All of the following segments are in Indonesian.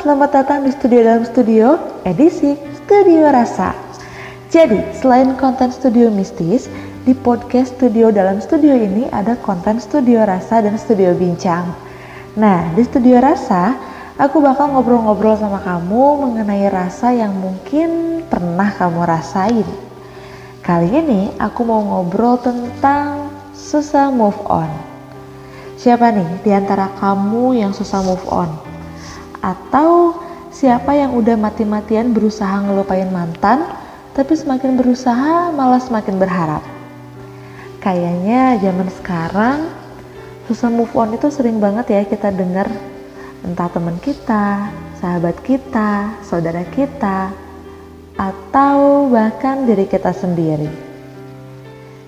selamat datang di Studio Dalam Studio, edisi Studio Rasa. Jadi, selain konten studio mistis, di podcast Studio Dalam Studio ini ada konten Studio Rasa dan Studio Bincang. Nah, di Studio Rasa, aku bakal ngobrol-ngobrol sama kamu mengenai rasa yang mungkin pernah kamu rasain. Kali ini aku mau ngobrol tentang susah move on. Siapa nih di antara kamu yang susah move on? Atau siapa yang udah mati-matian berusaha ngelupain mantan, tapi semakin berusaha malah semakin berharap? Kayaknya zaman sekarang susah move on itu sering banget ya kita dengar, entah teman kita, sahabat kita, saudara kita, atau bahkan diri kita sendiri.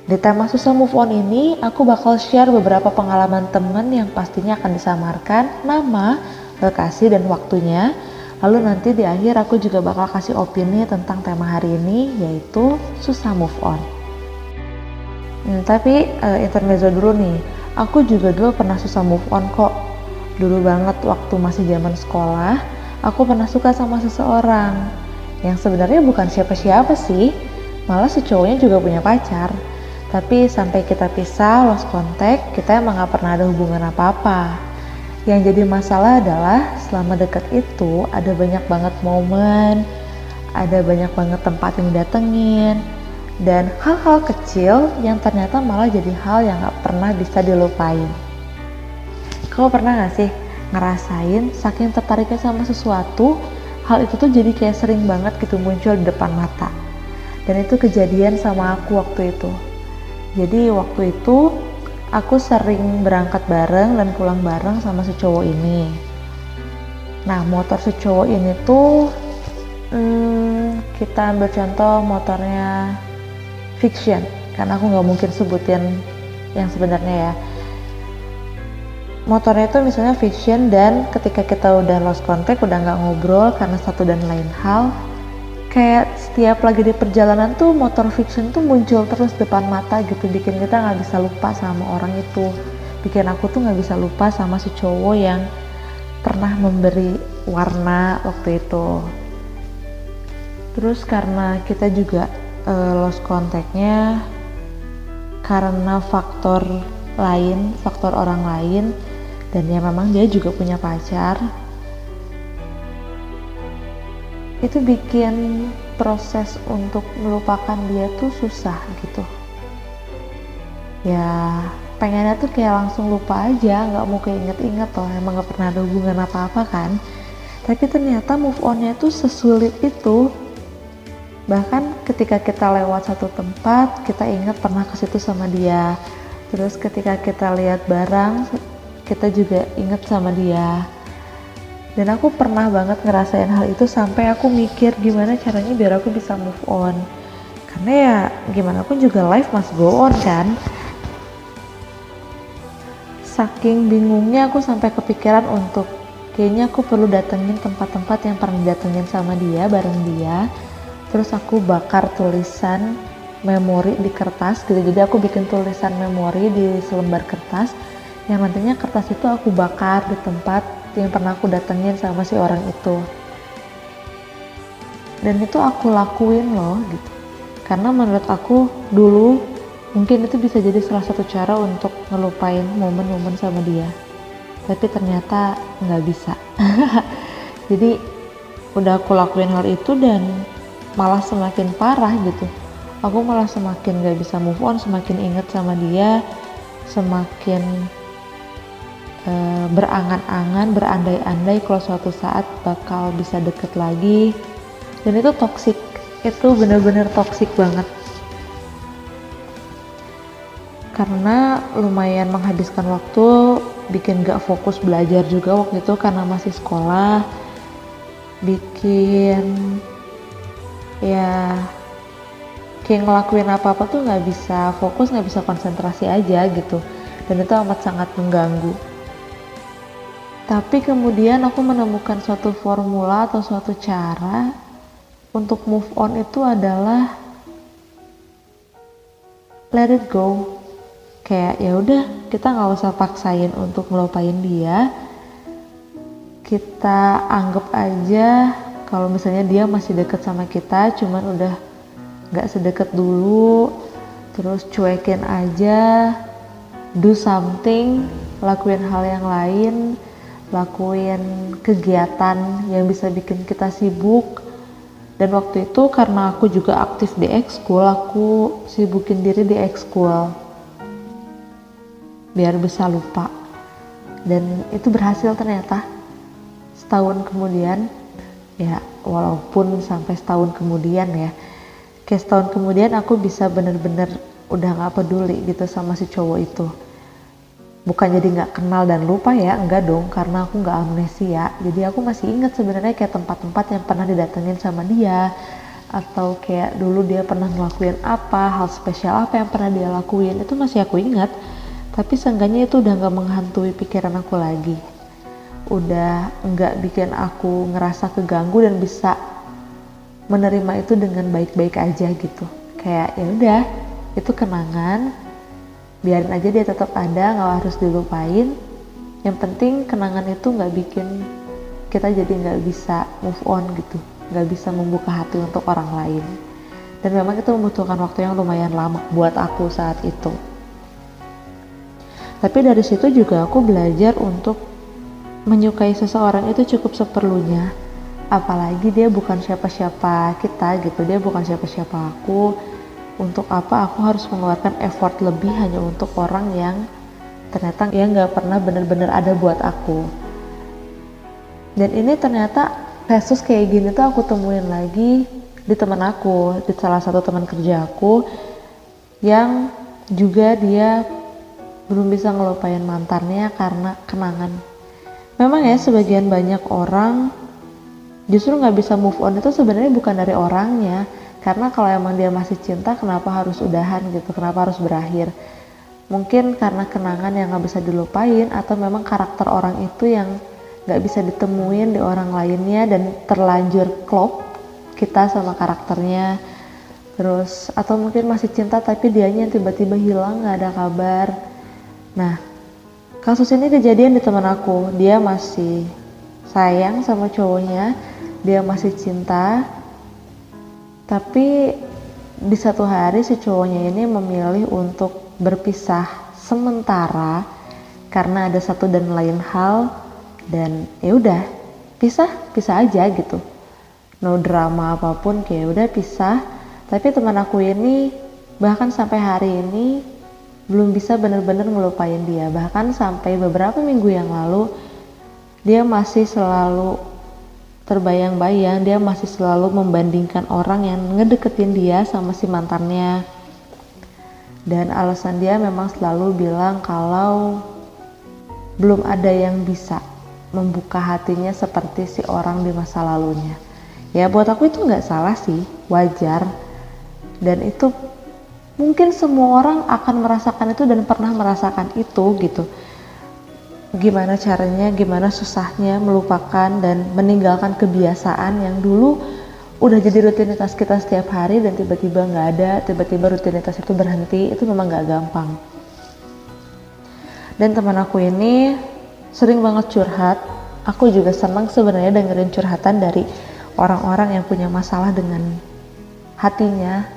Di tema susah move on ini, aku bakal share beberapa pengalaman teman yang pastinya akan disamarkan nama, lokasi, dan waktunya. Lalu nanti di akhir aku juga bakal kasih opini tentang tema hari ini, yaitu susah move on. Tapi intermezzo dulu nih, aku juga dulu pernah susah move on kok. Dulu banget waktu masih zaman sekolah, aku pernah suka sama seseorang yang sebenarnya bukan siapa-siapa sih, malah si cowoknya juga punya pacar. Tapi sampai kita pisah, lost contact, kita emang gak pernah ada hubungan apa-apa. Yang jadi masalah adalah selama dekat itu ada banyak banget momen, ada banyak banget tempat yang didatengin, dan hal-hal kecil yang ternyata malah jadi hal yang gak pernah bisa dilupain. Kamu pernah gak sih ngerasain saking tertariknya sama sesuatu, hal itu tuh jadi kayak sering banget gitu muncul di depan mata. Dan itu kejadian sama aku waktu itu. Jadi waktu itu aku sering berangkat bareng dan pulang bareng sama si cowok ini. Nah, motor si cowok ini tuh kita ambil contoh motornya Fiction, karena aku nggak mungkin sebutin yang sebenarnya ya. Motornya itu misalnya Fiction, dan ketika kita udah lost contact, udah nggak ngobrol karena satu dan lain hal, kayak setiap lagi di perjalanan tuh motor Fiction tuh muncul terus depan mata gitu, bikin kita nggak bisa lupa sama orang itu, bikin aku tuh nggak bisa lupa sama si cowok yang pernah memberi warna waktu itu. Terus karena kita juga lost contactnya karena faktor orang lain, dan ya memang dia juga punya pacar, itu bikin proses untuk melupakan dia tuh susah gitu. Ya pengennya tuh kayak langsung lupa aja, gak mau keinget-inget toh emang gak pernah ada hubungan apa-apa kan. Tapi ternyata move onnya tuh sesulit itu. Bahkan ketika kita lewat satu tempat, kita ingat pernah ke situ sama dia. Terus ketika kita lihat barang, kita juga ingat sama dia. Dan aku pernah banget ngerasain hal itu sampai aku mikir gimana caranya biar aku bisa move on. Karena ya gimana pun juga life must go on kan. Saking bingungnya aku sampai kepikiran untuk kayaknya aku perlu datengin tempat-tempat yang pernah didatengin sama dia, bareng dia. Terus aku bakar tulisan memori di kertas gitu. Jadi aku bikin tulisan memori di selembar kertas, yang nantinya kertas itu aku bakar di tempat yang pernah aku datengin sama si orang itu. Dan itu aku lakuin loh gitu, karena menurut aku dulu mungkin itu bisa jadi salah satu cara untuk ngelupain momen-momen sama dia. Tapi ternyata nggak bisa. Jadi udah aku lakuin hal itu dan malah semakin parah gitu. Aku malah semakin gak bisa move on, semakin inget sama dia, semakin berangan-angan, berandai-andai kalau suatu saat bakal bisa deket lagi. Dan itu toksik, itu bener-bener toksik banget. Karena lumayan menghabiskan waktu, bikin gak fokus belajar juga waktu itu karena masih sekolah, bikin ya kayak ngelakuin apa-apa tuh gak bisa fokus, gak bisa konsentrasi aja gitu. Dan itu amat sangat mengganggu. Tapi kemudian aku menemukan suatu formula atau suatu cara untuk move on itu adalah let it go. Kayak ya udah, kita nggak usah paksain untuk ngelupain dia. kita anggap aja kalau misalnya dia masih deket sama kita, cuman udah gak sedekat dulu, terus cuekin aja, do something, lakuin hal yang lain, lakuin kegiatan yang bisa bikin kita sibuk. Dan waktu itu karena aku juga aktif di ekskul, aku sibukin diri di ekskul biar bisa lupa. Dan itu berhasil ternyata. Setahun kemudian, ya walaupun sampai setahun kemudian ya, kayak setahun kemudian aku bisa bener-bener udah gak peduli gitu sama si cowok itu. Bukan jadi gak kenal dan lupa ya, enggak dong, karena aku gak amnesia. Jadi aku masih ingat sebenarnya kayak tempat-tempat yang pernah didatengin sama dia, atau kayak dulu dia pernah ngelakuin apa, hal spesial apa yang pernah dia lakuin, itu masih aku ingat. Tapi seenggaknya itu udah gak menghantui pikiran aku lagi, udah nggak bikin aku ngerasa keganggu dan bisa menerima itu dengan baik-baik aja gitu. Kayak ya udah, itu kenangan, biarin aja dia tetap ada, nggak harus dilupain. Yang penting kenangan itu nggak bikin kita jadi nggak bisa move on gitu, nggak bisa membuka hati untuk orang lain. Dan memang itu membutuhkan waktu yang lumayan lama buat aku saat itu. Tapi dari situ juga aku belajar untuk menyukai seseorang itu cukup seperlunya, apalagi dia bukan siapa-siapa kita gitu, dia bukan siapa-siapa aku. Untuk apa aku harus mengeluarkan effort lebih hanya untuk orang yang ternyata ya nggak pernah bener-bener ada buat aku. Dan ini ternyata kasus kayak gini tuh aku temuin lagi di teman aku, di salah satu teman kerja aku yang juga dia belum bisa ngelupain mantannya karena kenangan. Memang ya sebagian banyak orang justru nggak bisa move on itu sebenarnya bukan dari orangnya, karena kalau emang dia masih cinta kenapa harus udahan gitu, kenapa harus berakhir. Mungkin karena kenangan yang nggak bisa dilupain, atau memang karakter orang itu yang nggak bisa ditemuin di orang lainnya dan terlanjur klop kita sama karakternya. Terus atau mungkin masih cinta tapi dianya tiba-tiba hilang, nggak ada kabar. Nah, kasus ini kejadian di teman aku. Dia masih sayang sama cowoknya, dia masih cinta, tapi di satu hari si cowoknya ini memilih untuk berpisah sementara karena ada satu dan lain hal. Dan ya udah, pisah aja gitu, no drama apapun, kayak udah pisah. Tapi teman aku ini bahkan sampai hari ini belum bisa benar-benar ngelupain dia. Bahkan sampai beberapa minggu yang lalu dia masih selalu terbayang-bayang, dia masih selalu membandingkan orang yang ngedeketin dia sama si mantannya. Dan alasan dia memang selalu bilang kalau belum ada yang bisa membuka hatinya seperti si orang di masa lalunya. Ya buat aku itu nggak salah sih, wajar. Dan itu mungkin semua orang akan merasakan itu dan pernah merasakan itu gitu. Gimana caranya, gimana susahnya melupakan dan meninggalkan kebiasaan yang dulu udah jadi rutinitas kita setiap hari dan tiba-tiba nggak ada, tiba-tiba rutinitas itu berhenti, itu memang nggak gampang. Dan teman aku ini sering banget curhat. Aku juga senang sebenarnya dengerin curhatan dari orang-orang yang punya masalah dengan hatinya.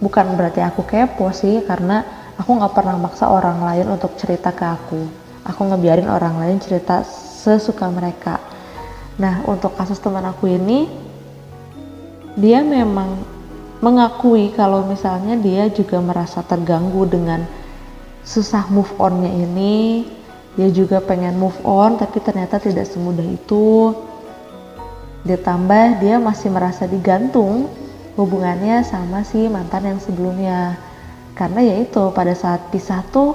Bukan berarti aku kepo sih, karena aku gak pernah maksa orang lain untuk cerita ke aku. Aku ngebiarin orang lain cerita sesuka mereka. Nah, untuk kasus teman aku ini, dia memang mengakui kalau misalnya dia juga merasa terganggu dengan susah move on-nya ini. Dia juga pengen move on, tapi ternyata tidak semudah itu. Ditambah dia masih merasa digantung hubungannya sama si mantan yang sebelumnya. Karena ya itu, pada saat pisah tuh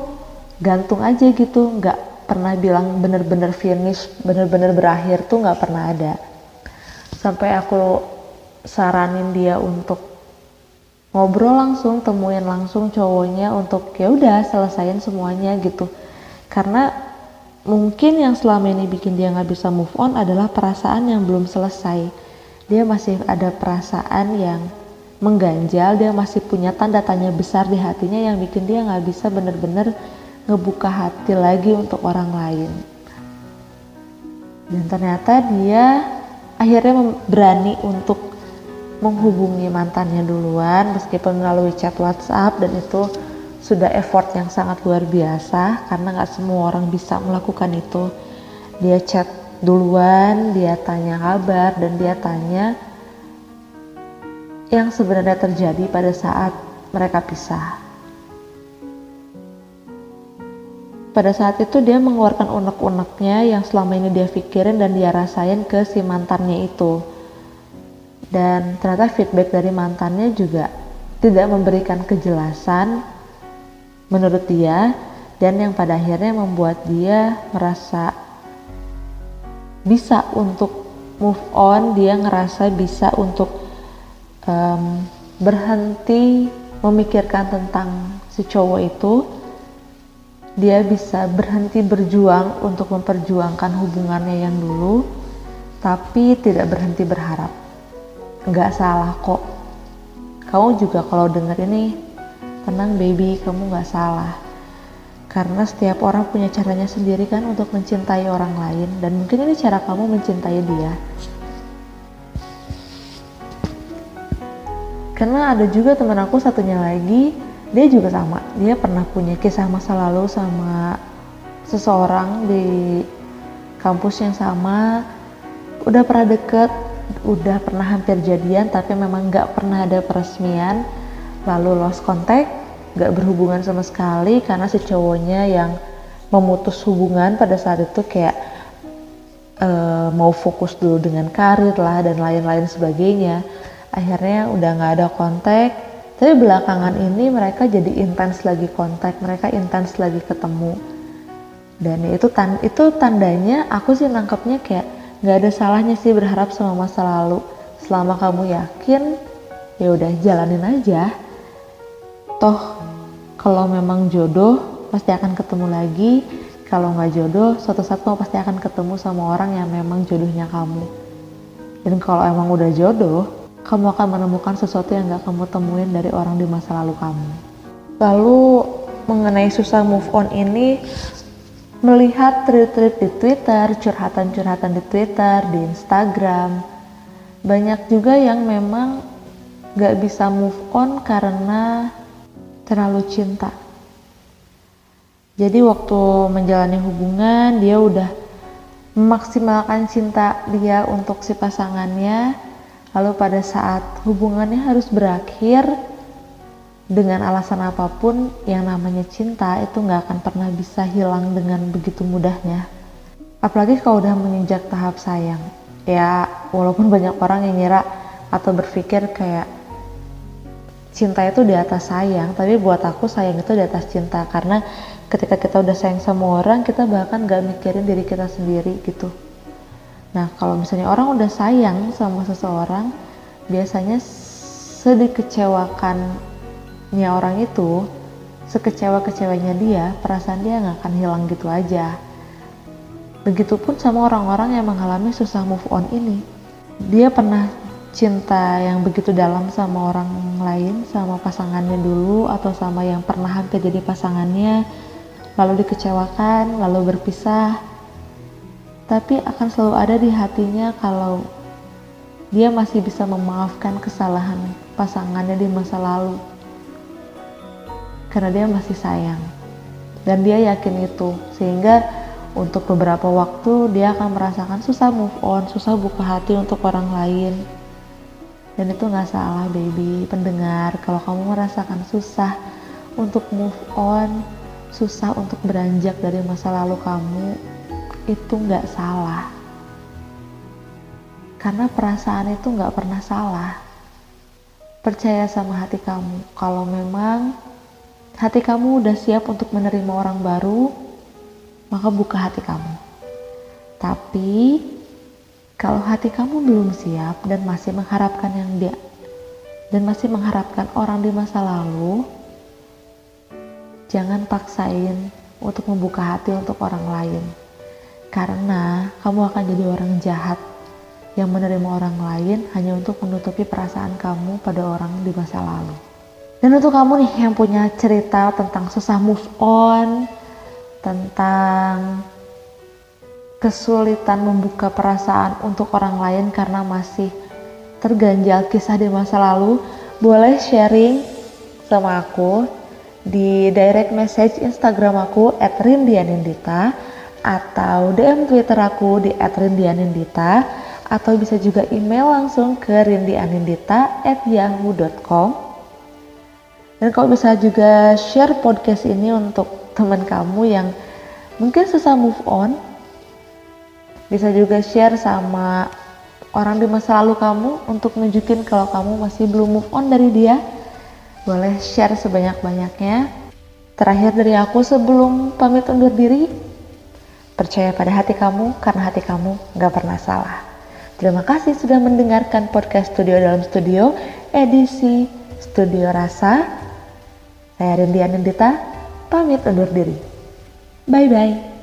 gantung aja gitu, nggak pernah bilang bener-bener finish, bener-bener berakhir tuh nggak pernah ada. Sampai aku saranin dia untuk ngobrol langsung, temuin langsung cowoknya untuk ya udah selesain semuanya gitu. Karena mungkin yang selama ini bikin dia nggak bisa move on adalah perasaan yang belum selesai. Dia masih ada perasaan yang mengganjal, dia masih punya tanda tanya besar di hatinya yang bikin dia nggak bisa bener-bener ngebuka hati lagi untuk orang lain. Dan ternyata dia akhirnya berani untuk menghubungi mantannya duluan meskipun melalui chat WhatsApp, dan itu sudah effort yang sangat luar biasa karena gak semua orang bisa melakukan itu. Dia chat duluan, dia tanya kabar, dan dia tanya yang sebenarnya terjadi pada saat mereka pisah. Pada saat itu dia mengeluarkan unek-uneknya yang selama ini dia pikirin dan dia rasain ke si mantannya itu. Dan ternyata feedback dari mantannya juga tidak memberikan kejelasan menurut dia, dan yang pada akhirnya membuat dia merasa bisa untuk move on. Dia ngerasa bisa untuk berhenti memikirkan tentang si cowok itu. Dia bisa berhenti berjuang untuk memperjuangkan hubungannya yang dulu, tapi tidak berhenti berharap. Nggak salah kok. Kamu juga kalau denger ini, tenang baby, kamu nggak salah. Karena setiap orang punya caranya sendiri kan untuk mencintai orang lain, dan mungkin ini cara kamu mencintai dia. Karena ada juga teman aku satunya lagi, dia juga sama. Dia pernah punya kisah masa lalu sama seseorang di kampus yang sama. Udah pernah deket, udah pernah hampir jadian, tapi memang gak pernah ada peresmian. Lalu lost contact, gak berhubungan sama sekali karena si cowoknya yang memutus hubungan pada saat itu kayak mau fokus dulu dengan karir lah dan lain-lain sebagainya. Akhirnya udah gak ada kontak, tapi belakangan ini mereka jadi intens lagi kontak, mereka intens lagi ketemu. Dan itu tandanya aku sih nangkepnya kayak gak ada salahnya sih berharap sama masa lalu. Selama kamu yakin, ya udah jalanin aja. Toh kalau memang jodoh pasti akan ketemu lagi. Kalau gak jodoh, suatu saat kamu pasti akan ketemu sama orang yang memang jodohnya kamu. Dan kalau emang udah jodoh, kamu akan menemukan sesuatu yang gak kamu temuin dari orang di masa lalu kamu. Lalu mengenai susah move on ini, melihat tweet-tweet di Twitter, curhatan-curhatan di Twitter, di Instagram, banyak juga yang memang gak bisa move on karena terlalu cinta. Jadi waktu menjalani hubungan, dia udah memaksimalkan cinta dia untuk si pasangannya. Lalu pada saat hubungannya harus berakhir, dengan alasan apapun, yang namanya cinta itu gak akan pernah bisa hilang dengan begitu mudahnya. Apalagi kalau udah menginjak tahap sayang. Ya walaupun banyak orang yang ngira atau berpikir kayak cinta itu di atas sayang, tapi buat aku sayang itu di atas cinta. Karena ketika kita udah sayang sama orang, kita bahkan gak mikirin diri kita sendiri gitu. Nah kalau misalnya orang udah sayang sama seseorang, biasanya sedikecewakannya orang itu, sekecewa-kecewanya dia, perasaan dia gak akan hilang gitu aja. Begitupun sama orang-orang yang mengalami susah move on ini. Dia pernah cinta yang begitu dalam sama orang lain, sama pasangannya dulu atau sama yang pernah hampir jadi pasangannya, lalu dikecewakan, lalu berpisah. Tapi akan selalu ada di hatinya kalau dia masih bisa memaafkan kesalahan pasangannya di masa lalu. Karena dia masih sayang. Dan dia yakin itu. Sehingga untuk beberapa waktu dia akan merasakan susah move on, susah buka hati untuk orang lain. Dan itu gak salah baby, pendengar. Kalau kamu merasakan susah untuk move on, susah untuk beranjak dari masa lalu kamu, itu gak salah. Karena perasaan itu gak pernah salah. Percaya sama hati kamu. Kalau memang hati kamu udah siap untuk menerima orang baru, maka buka hati kamu. Tapi kalau hati kamu belum siap dan masih mengharapkan masih mengharapkan orang di masa lalu, jangan paksain untuk membuka hati untuk orang lain. Karena kamu akan jadi orang jahat yang menerima orang lain hanya untuk menutupi perasaan kamu pada orang di masa lalu. Dan untuk kamu nih yang punya cerita tentang susah move on, tentang kesulitan membuka perasaan untuk orang lain karena masih terganjal kisah di masa lalu, boleh sharing sama aku di direct message Instagram aku @rindianindita atau DM Twitter aku di @rindianindita, atau bisa juga email langsung ke rindianindita@yahoo.com. Dan kau bisa juga share podcast ini untuk teman kamu yang mungkin susah move on. Bisa juga share sama orang di masa lalu kamu untuk nunjukin kalau kamu masih belum move on dari dia. Boleh share sebanyak-banyaknya. Terakhir dari aku sebelum pamit undur diri, percaya pada hati kamu karena hati kamu gak pernah salah. Terima kasih sudah mendengarkan podcast Studio Dalam Studio edisi Studio Rasa. Saya Rindianindita, pamit undur diri. Bye-bye.